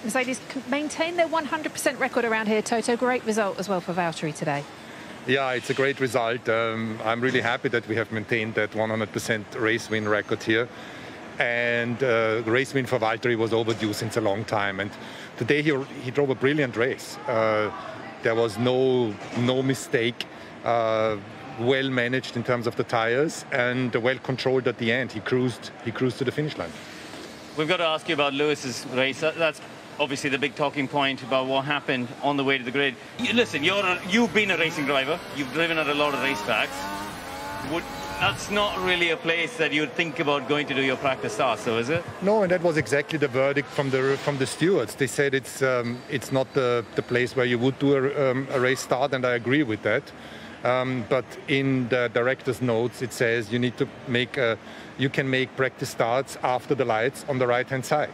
Mercedes maintain their 100% record around here, Toto. Great result as well for Valtteri today. Yeah, it's a great result. I'm really happy that we have maintained that 100% race win record here. And the race win for Valtteri was overdue since a long time. And today he drove a brilliant race. There was no mistake. Well managed in terms of the tires and well controlled at the end. He cruised to the finish line. We've got to ask you about Lewis's race. That's obviously the big talking point about what happened on the way to the grid. Listen, you've been a racing driver. You've driven at a lot of racetracks. That's not really a place that you'd think about going to do your practice starts, though, is it? No, and that was exactly the verdict from the stewards. They said it's not the place where you would do a race start, and I agree with that. But in the director's notes, it says you need to you can make practice starts after the lights on the right-hand side,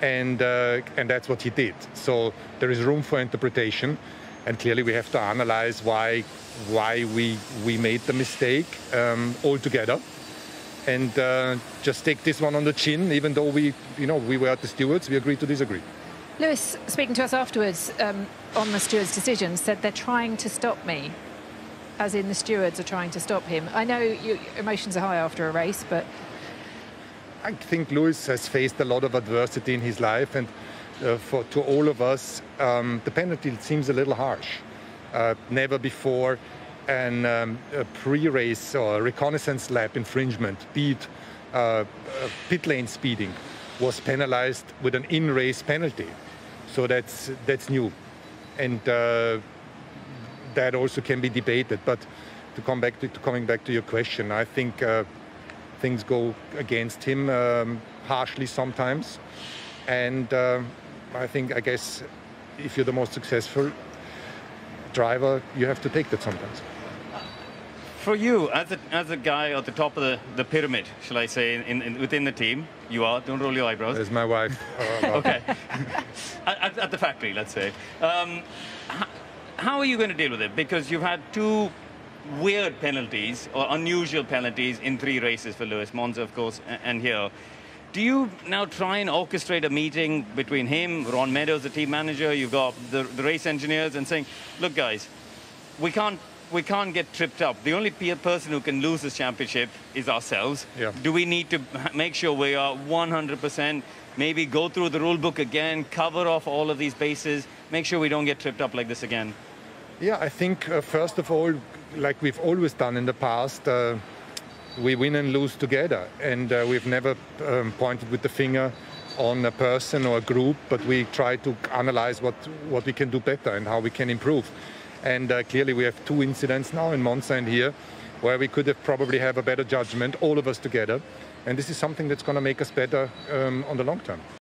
and that's what he did. So there is room for interpretation, and clearly we have to analyze why we made the mistake altogether, and just take this one on the chin. Even though we were at the stewards, we agreed to disagree. Lewis, speaking to us afterwards on the stewards' decision, said they're trying to stop me. As in the stewards are trying to stop him. I know your emotions are high after a race, but... I think Lewis has faced a lot of adversity in his life, and to all of us, the penalty seems a little harsh. Never before a pre-race or reconnaissance lap infringement, be it pit lane speeding, was penalized with an in-race penalty. So that's new. And that also can be debated. But coming back to your question, I think things go against him harshly sometimes, and I guess if you're the most successful driver, you have to take that sometimes. For you, as a guy at the top of the pyramid, shall I say, within the team, you are. Don't roll your eyebrows. There's my wife. Okay. at the factory, let's say. How are you going to deal with it? Because you've had two weird penalties, or unusual penalties, in 3 races for Lewis, Monza, of course, and here. Do you now try and orchestrate a meeting between him, Ron Meadows, the team manager, you've got the race engineers, and saying, look, guys, we can't get tripped up. The only person who can lose this championship is ourselves. Yeah. Do we need to make sure we are 100%, maybe go through the rule book again, cover off all of these bases, make sure we don't get tripped up like this again? Yeah, I think, first of all, like we've always done in the past, we win and lose together. And we've never pointed with the finger on a person or a group, but we try to analyze what we can do better and how we can improve. And clearly we have 2 incidents now in Monza and here, where we could have probably have a better judgment, all of us together. And this is something that's going to make us better on the long term.